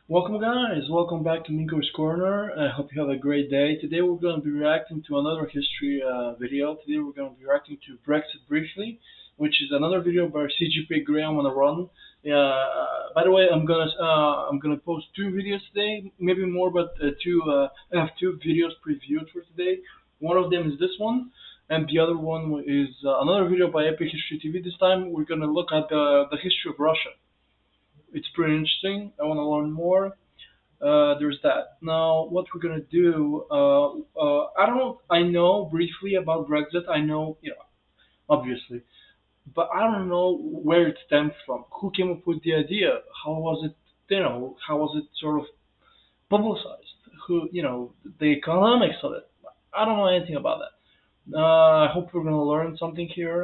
Welcome, guys. Welcome back to Minko's Corner. I hope you have a great day. Today, we're going to be reacting to another history video. Today, we're going to be reacting to Brexit briefly, which is another video by CGP Graham on a run. By the way, I'm gonna post two videos today, maybe more, but two. I have two videos previewed for today. One of them is this one, and the other one is another video by Epic History TV. This time, we're gonna look at the history of Russia. It's pretty interesting. I want to learn more. There's that. Now, what we're gonna do? I don't know. I know briefly about Brexit. I know, obviously, but I don't know where it stems from. Who came up with the idea? How was it? How was it sort of publicized? The economics of it. I don't know anything about that. I hope we're gonna learn something here.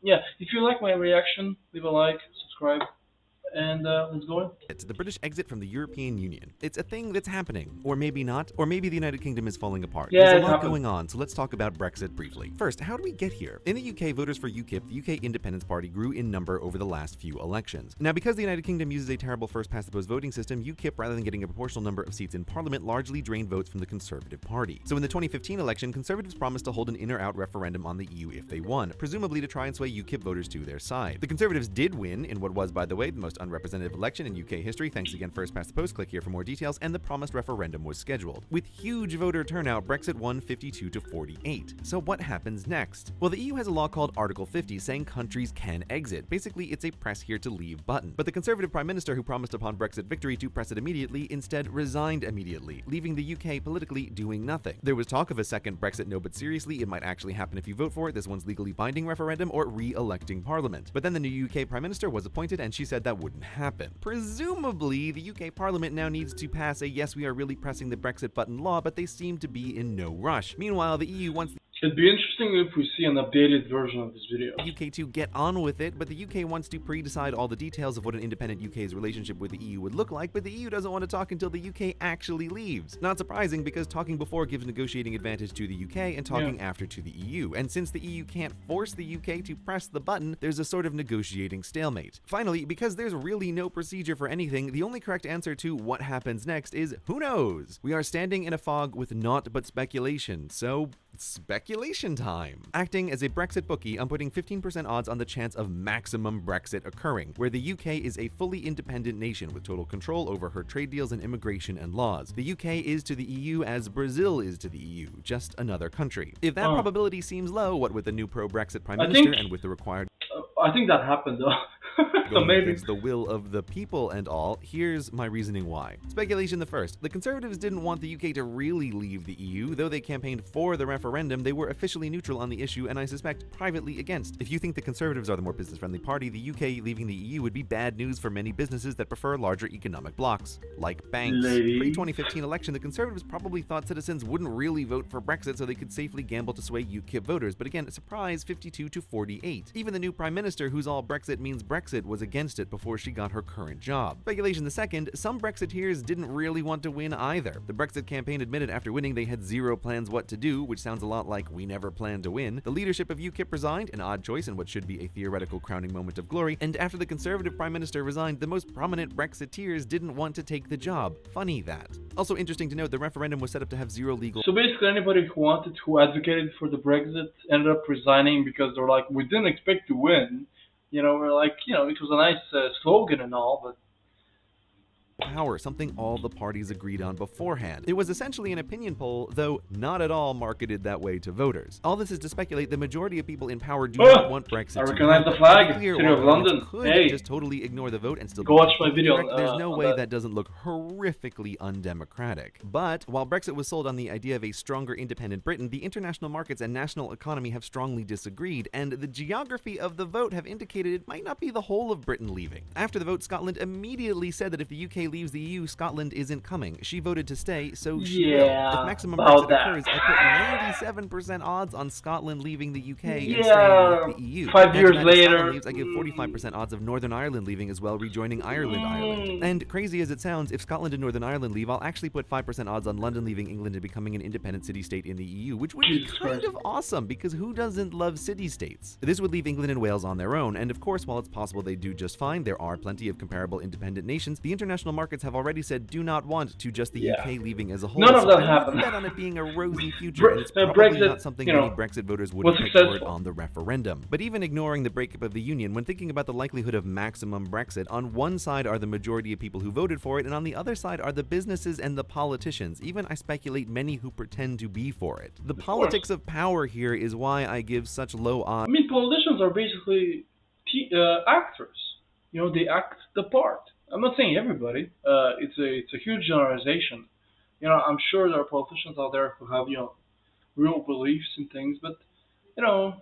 Yeah, if you like my reaction, leave a like, subscribe, and let's go in. It's the British exit from the European Union. It's a thing that's happening. Or maybe not. Or maybe the United Kingdom is falling apart. Yeah, There's it a lot happened. going on, so let's talk about Brexit briefly. First, how do we get here? In the UK, voters for UKIP, the UK Independence Party, grew in number over the last few elections. Now, because the United Kingdom uses a terrible first-past-the-post voting system, UKIP, rather than getting a proportional number of seats in Parliament, largely drained votes from the Conservative Party. So in the 2015 election, Conservatives promised to hold an in-or-out referendum on the EU if they won, presumably to try and sway UKIP voters to their side. The Conservatives did win in what was, by the way, the most unrepresentative election in UK history. Thanks again, First Past the Post. Click here for more details, and the promised referendum was scheduled. With huge voter turnout, Brexit won 52 to 48. So what happens next? Well, the EU has a law called Article 50 saying countries can exit. Basically, it's a press here to leave button. But the Conservative Prime Minister, who promised upon Brexit victory to press it immediately, instead resigned immediately, leaving the UK politically doing nothing. There was talk of a second Brexit no but seriously, it might actually happen if you vote for it, this one's legally binding referendum, or re-electing Parliament. But then the new UK Prime Minister was appointed and she said that wouldn't happen. Presumably, the UK Parliament now needs to pass a yes, we are really pressing the Brexit button law, but they seem to be in no rush. Meanwhile, the EU wants It'd be interesting if we see an updated version of this video. the UK to get on with it, but the UK wants to pre-decide all the details of what an independent UK's relationship with the EU would look like, but the EU doesn't want to talk until the UK actually leaves. Not surprising, because talking before gives negotiating advantage to the UK and talking after to the EU, and since the EU can't force the UK to press the button, there's a sort of negotiating stalemate. Finally, because there's really no procedure for anything, the only correct answer to what happens next is who knows? We are standing in a fog with naught but speculation, so speculation time. Acting as a Brexit bookie, I'm putting 15% odds on the chance of maximum Brexit occurring, where the UK is a fully independent nation with total control over her trade deals and immigration and laws. The UK is to the EU as Brazil is to the EU, just another country. If that probability seems low, what with the new pro-Brexit Prime Minister and with the required I think that happened though. So going maybe against the will of the people and all, here's my reasoning why. Speculation the first. The Conservatives didn't want the UK to really leave the EU. Though they campaigned for the referendum, they were officially neutral on the issue and I suspect privately against. If you think the Conservatives are the more business-friendly party, the UK leaving the EU would be bad news for many businesses that prefer larger economic blocs, like banks. Pre-2015 election, the Conservatives probably thought citizens wouldn't really vote for Brexit so they could safely gamble to sway UKIP voters, but again, surprise, 52 to 48. Even the new Prime Minister, whose all Brexit means Brexit, was against it before she got her current job. Speculation the second, some Brexiteers didn't really want to win either. The Brexit campaign admitted after winning they had zero plans what to do, which sounds a lot like we never planned to win. The leadership of UKIP resigned, an odd choice in what should be a theoretical crowning moment of glory, and after the Conservative Prime Minister resigned, the most prominent Brexiteers didn't want to take the job. Funny that. Also interesting to note, the referendum was set up to have zero legal. So basically, anybody who advocated for the Brexit ended up resigning because they're like, we didn't expect to win. We're like, it was a nice slogan and all, but power, something all the parties agreed on beforehand. It was essentially an opinion poll, though not at all marketed that way to voters. All this is to speculate the majority of people in power do not want Brexit I recognize the flag. City of London. Could Hey, just totally ignore the vote and still go watch my video. There's no way that. that doesn't look horrifically undemocratic. But while Brexit was sold on the idea of a stronger independent Britain, the international markets and national economy have strongly disagreed, and the geography of the vote have indicated it might not be the whole of Britain leaving. After the vote, Scotland immediately said that if the UK leaves the EU, Scotland isn't coming. She voted to stay, so she will. If maximum Brexit occurs, I put 97% odds on Scotland leaving the UK and staying with the EU. 5 years later, leaves, I give 45% odds of Northern Ireland leaving as well, rejoining Ireland. And crazy as it sounds, if Scotland and Northern Ireland leave, I'll actually put 5% odds on London leaving England and becoming an independent city-state in the EU, which would be kind of awesome, because who doesn't love city-states? This would leave England and Wales on their own, and of course, while it's possible they do just fine, there are plenty of comparable independent nations. The international capital markets have already said do not want to just the Yeah. UK leaving as a None whole, of so that I wouldn't happened. bet on it being a rosy future, and it's probably Brexit, not something you many know, Brexit voters would was have picked for it successful. on the referendum. But even ignoring the breakup of the union, when thinking about the likelihood of maximum Brexit, on one side are the majority of people who voted for it, and on the other side are the businesses and the politicians, even I speculate many who pretend to be for it. The Of course. politics of power here is why I give such low odds. I mean, politicians are basically actors. You know, they act the part. I'm not saying everybody. It's a huge generalization. You know, I'm sure there are politicians out there who have real beliefs in things, but you know,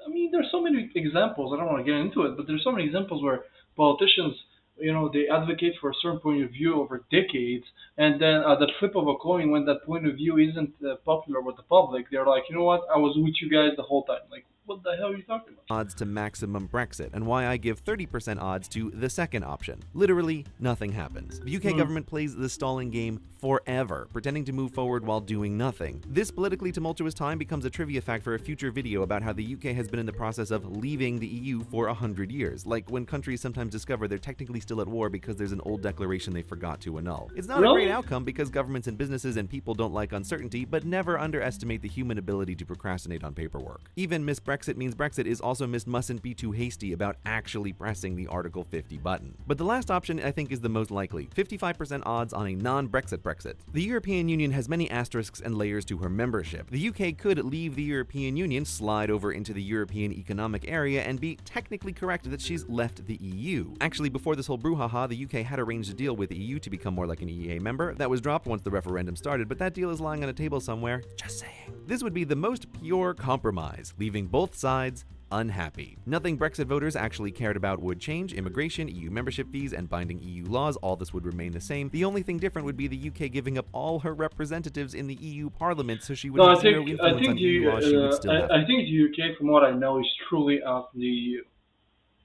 I mean, there's so many examples. I don't want to get into it, but there's so many examples where politicians, they advocate for a certain point of view over decades, and then at the flip of a coin, when that point of view isn't popular with the public, they're like, you know what? I was with you guys the whole time. Like, what the hell are you talking about? Odds to maximum Brexit, and why I give 30% odds to the second option. Literally, nothing happens. The UK government plays the stalling game forever, pretending to move forward while doing nothing. This politically tumultuous time becomes a trivia fact for a future video about how the UK has been in the process of leaving the EU for 100 years, like when countries sometimes discover they're technically still at war because there's an old declaration they forgot to annul. It's not a great outcome because governments and businesses and people don't like uncertainty, but never underestimate the human ability to procrastinate on paperwork. Even Miss Brexit means Brexit is also Miss mustn't be too hasty about actually pressing the Article 50 button. But the last option I think is the most likely, 55% odds on a non-Brexit Brexit. The European Union has many asterisks and layers to her membership. The UK could leave the European Union, slide over into the European Economic Area, and be technically correct that she's left the EU. Actually, before this whole brouhaha, the UK had arranged a deal with the EU to become more like an EEA member. That was dropped once the referendum started, but that deal is lying on a table somewhere. Just saying. This would be the most pure compromise, leaving both sides unhappy. Nothing Brexit voters actually cared about would change. Immigration, EU membership fees, and binding EU laws, all this would remain the same. The only thing different would be the UK giving up all her representatives in the EU Parliament, so she would No, have zero influence on EU laws she would still have. I think the UK, from what I know, is truly out from the EU.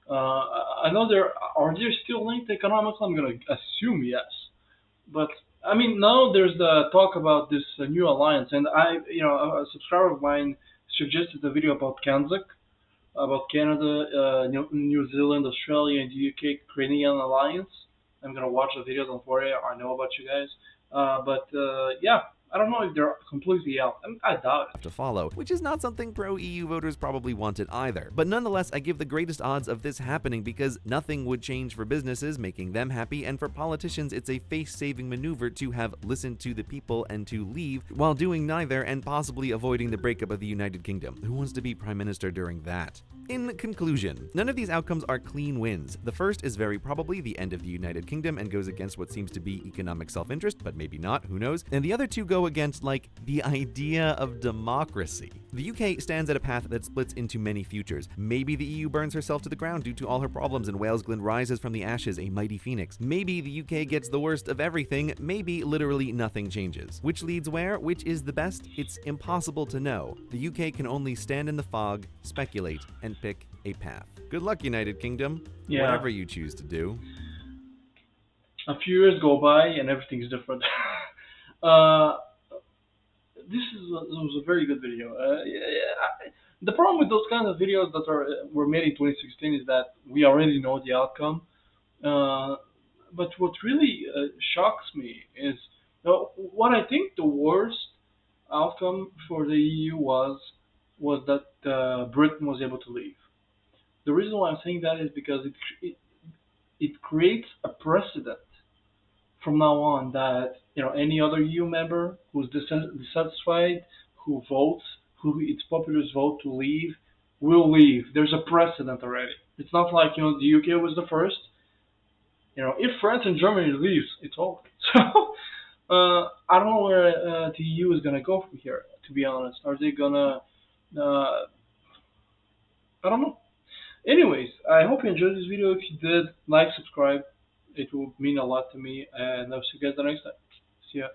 I know there still linked economically. I'm gonna assume yes, but I mean now there's the talk about this new alliance, and a subscriber of mine suggested a video about Kanzak, about Canada, New Zealand, Australia, and the UK Canaadian alliance. I'm gonna watch the video. Don't worry, I know about you guys. But yeah, I don't know if they're completely out. I doubt it. To follow, which is not something pro-EU voters probably wanted either. But nonetheless, I give the greatest odds of this happening because nothing would change for businesses, making them happy, and for politicians, it's a face-saving maneuver to have listened to the people and to leave while doing neither and possibly avoiding the breakup of the United Kingdom. Who wants to be Prime Minister during that? In conclusion, none of these outcomes are clean wins. The first is very probably the end of the United Kingdom and goes against what seems to be economic self-interest, but maybe not, who knows? And the other two go against, like, the idea of democracy. The UK stands at a path that splits into many futures. Maybe the EU burns herself to the ground due to all her problems and Wales Glen rises from the ashes a mighty phoenix. Maybe the UK gets the worst of everything. Maybe literally nothing changes. Which leads where? Which is the best? It's impossible to know. The UK can only stand in the fog, speculate, and pick a path. Good luck, United Kingdom. Yeah. Whatever you choose to do. A few years go by and everything's different. uh, this was a very good video. The problem with those kinds of videos that were made in 2016 is that we already know the outcome. But what really shocks me is what I think the worst outcome for the EU was that Britain was able to leave. The reason why I'm saying that is because it creates a precedent from now on that any other EU member who's dissatisfied, who it's popular vote to leave, will leave. There's a precedent already. It's not like the UK was the first. If France and Germany leaves, it's over. So I don't know where the EU is gonna go from here. To be honest, are they gonna? I don't know. Anyways, I hope you enjoyed this video. If you did, like, subscribe. It will mean a lot to me, and I'll see you guys the next time. See ya.